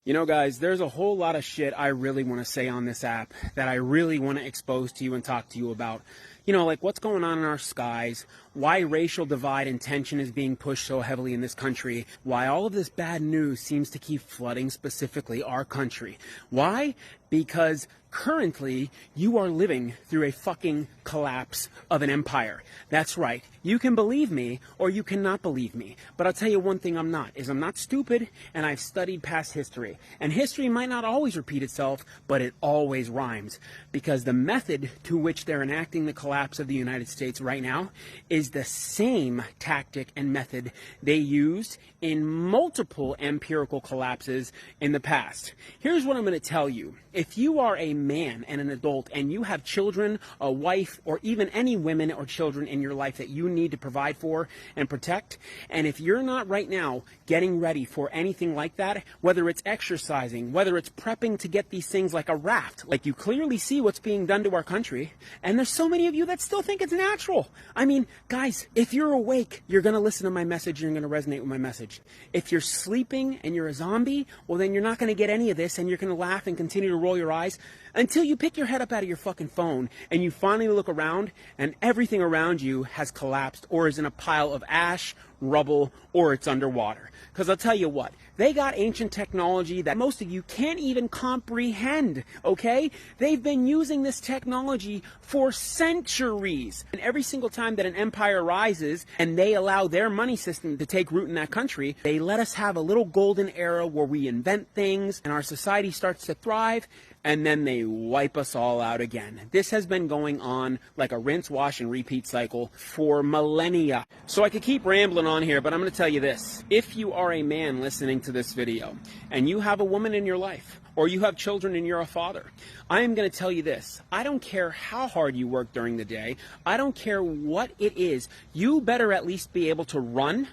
You know, guys, there's a whole lot of shit I really want to say on this app that I really want to expose to you and talk to you about. You know, like what's going on in our skies, why racial divide and tension is being pushed so heavily in this country, why all of this bad news seems to keep flooding specifically our country. Why? Because currently you are living through a fucking collapse of an empire. That's right. You can believe me or you cannot believe me. But I'll tell you one thing I'm not stupid, and I've studied past history. And history might not always repeat itself, but it always rhymes. Because the method to which they're enacting the collapse of the United States right now is the same tactic and method they used in multiple empirical collapses in the past. Here's what I'm going to tell you. If you are a man and an adult and you have children, a wife, or even any women or children in your life that you need to provide for and protect, and if you're not right now getting ready for anything like that, whether it's exercising, whether it's prepping to get these things like a raft, like you clearly see what's being done to our country, and there's so many of you that still think it's natural. I mean, guys, if you're awake, you're going to listen to my message, you're going to resonate with my message. If you're sleeping and you're a zombie, well then you're not going to get any of this, and you're going to laugh and continue to roll your eyes until you pick your head up out of your fucking phone and you finally look around and everything around you has collapsed or is in a pile of ash, rubble, or it's underwater. Because I'll tell you what, they got ancient technology that most of you can't even comprehend, okay? They've been using this technology for centuries. And every single time that an empire rises and they allow their money system to take root in that country, they let us have a little golden era where we invent things and our society starts to thrive, and then they wipe us all out again. This has been going on like a rinse, wash, and repeat cycle for millennia. So I could keep rambling on here, but I'm going to tell you this. If you are a man listening to this video, and you have a woman in your life, or you have children and you're a father, I am going to tell you this. I don't care how hard you work during the day. I don't care what it is. You better at least be able to run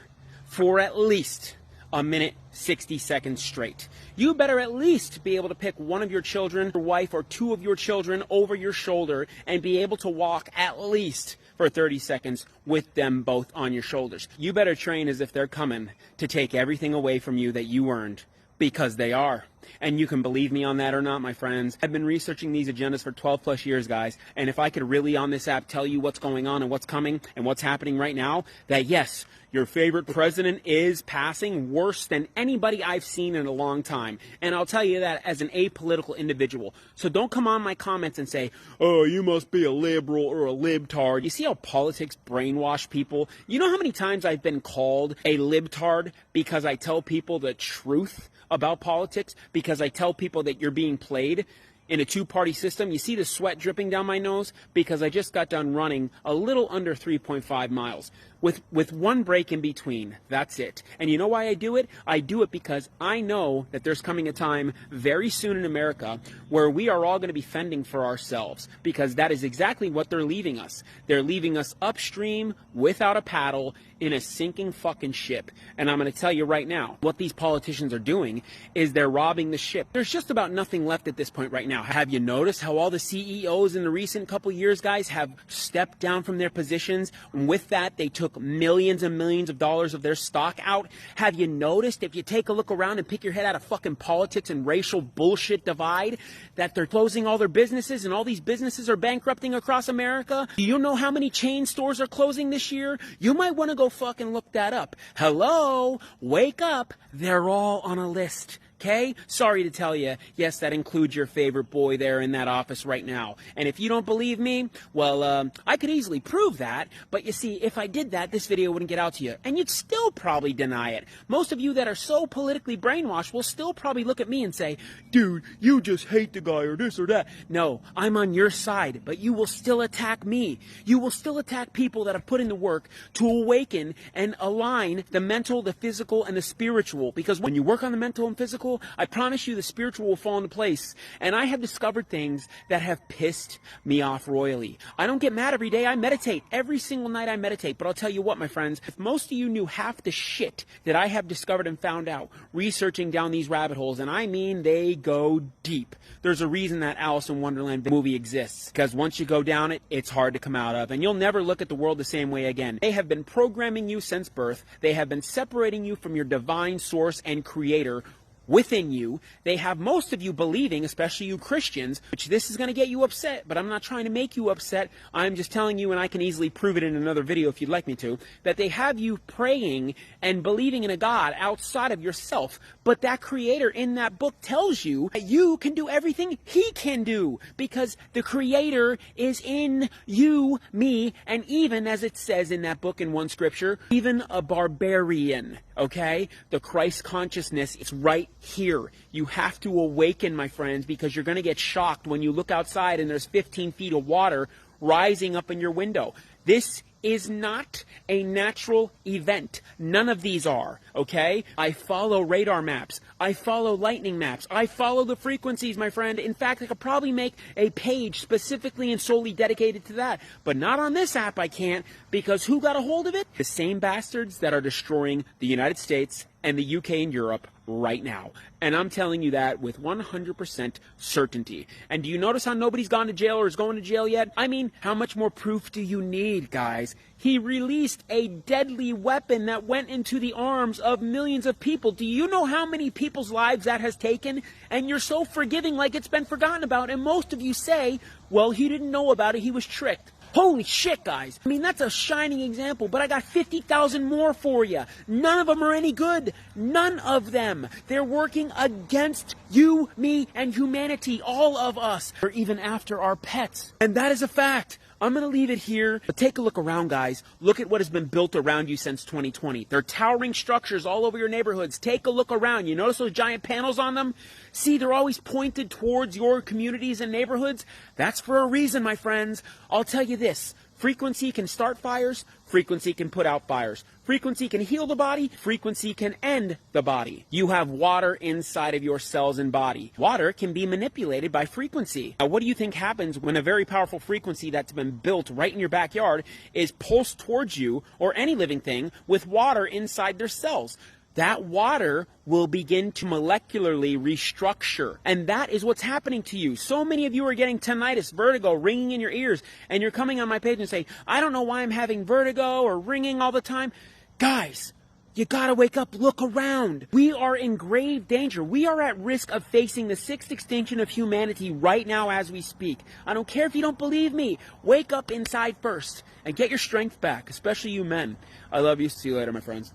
for at least a minute, 60 seconds straight. You better at least be able to pick one of your children, your wife, or two of your children over your shoulder and be able to walk at least for 30 seconds with them both on your shoulders. You better train as if they're coming to take everything away from you that you earned, because they are. And you can believe me on that or not, my friends. I've been researching these agendas for 12 plus years, guys. And if I could really on this app tell you what's going on and what's coming and what's happening right now, that yes, your favorite president is passing worse than anybody I've seen in a long time. And I'll tell you that as an apolitical individual. So don't come on my comments and say, oh, you must be a liberal or a libtard. You see how politics brainwash people? You know how many times I've been called a libtard because I tell people the truth about politics, because I tell people that you're being played in a two-party system? You see the sweat dripping down my nose? Because I just got done running a little under 3.5 miles with one break in between. That's it. And you know why I do it? I do it because I know that there's coming a time very soon in America where we are all going to be fending for ourselves, because that is exactly what they're leaving us. They're leaving us upstream without a paddle in a sinking fucking ship. And I'm going to tell you right now, what these politicians are doing is they're robbing the ship. There's just about nothing left at this point right now. Have you noticed how all the CEOs in the recent couple years, guys, have stepped down from their positions? And with that, they took millions and millions of dollars of their stock out. Have you noticed, if you take a look around and pick your head out of fucking politics and racial bullshit divide, that they're closing all their businesses and all these businesses are bankrupting across America? Do you know how many chain stores are closing this year? You might want to go fucking look that up. Hello? Wake up. They're all on a list. Okay? Sorry to tell you, yes, that includes your favorite boy there in that office right now. And if you don't believe me, well, I could easily prove that. But you see, if I did that, this video wouldn't get out to you. And you'd still probably deny it. Most of you that are so politically brainwashed will still probably look at me and say, dude, you just hate the guy or this or that. No, I'm on your side, but you will still attack me. You will still attack people that have put in the work to awaken and align the mental, the physical, and the spiritual. Because when you work on the mental and physical, I promise you the spiritual will fall into place. And I have discovered things that have pissed me off royally. I don't get mad every day. I meditate. Every single night I meditate. But I'll tell you what, my friends, if most of you knew half the shit that I have discovered and found out researching down these rabbit holes, and I mean they go deep. There's a reason that Alice in Wonderland movie exists. Because once you go down it, it's hard to come out of. And you'll never look at the world the same way again. They have been programming you since birth. They have been separating you from your divine source and creator within you. They have most of you believing, especially you Christians, which this is going to get you upset, but I'm not trying to make you upset. I'm just telling you, and I can easily prove it in another video if you'd like me to, that they have you praying and believing in a God outside of yourself. But that creator in that book tells you that you can do everything he can do, because the creator is in you, me, and even, as it says in that book in one scripture, even a barbarian. Okay? The Christ consciousness is right here. You have to awaken, my friends, because you're going to get shocked when you look outside and there's 15 feet of water rising up in your window. This is not a natural event. None of these are, okay? I follow radar maps. I follow lightning maps. I follow the frequencies, my friend. In fact, I could probably make a page specifically and solely dedicated to that. But not on this app, I can't, because who got a hold of it? The same bastards that are destroying the United States and the UK and Europe right now. And I'm telling you that with 100% certainty. And do you notice how nobody's gone to jail or is going to jail yet? I mean, how much more proof do you need, guys? He released a deadly weapon that went into the arms of millions of people. Do you know how many people's lives that has taken? And you're so forgiving like it's been forgotten about. And most of you say, well, he didn't know about it. He was tricked. Holy shit, guys. I mean, that's a shining example, but I got 50,000 more for you. None of them are any good. None of them. They're working against you, me, and humanity, all of us, or even after our pets. And that is a fact. I'm going to leave it here, but take a look around, guys. Look at what has been built around you since 2020. They're towering structures all over your neighborhoods. Take a look around. You notice those giant panels on them? See, they're always pointed towards your communities and neighborhoods. That's for a reason, my friends. I'll tell you this. Frequency can start fires. Frequency can put out fires. Frequency can heal the body. Frequency can end the body. You have water inside of your cells and body. Water can be manipulated by frequency. Now, what do you think happens when a very powerful frequency that's been built right in your backyard is pulsed towards you or any living thing with water inside their cells? That water will begin to molecularly restructure. And that is what's happening to you. So many of you are getting tinnitus, vertigo, ringing in your ears, and you're coming on my page and say, I don't know why I'm having vertigo or ringing all the time. Guys, you gotta wake up, look around. We are in grave danger. We are at risk of facing the sixth extinction of humanity right now as we speak. I don't care if you don't believe me. Wake up inside first and get your strength back, especially you men. I love you. See you later, my friends.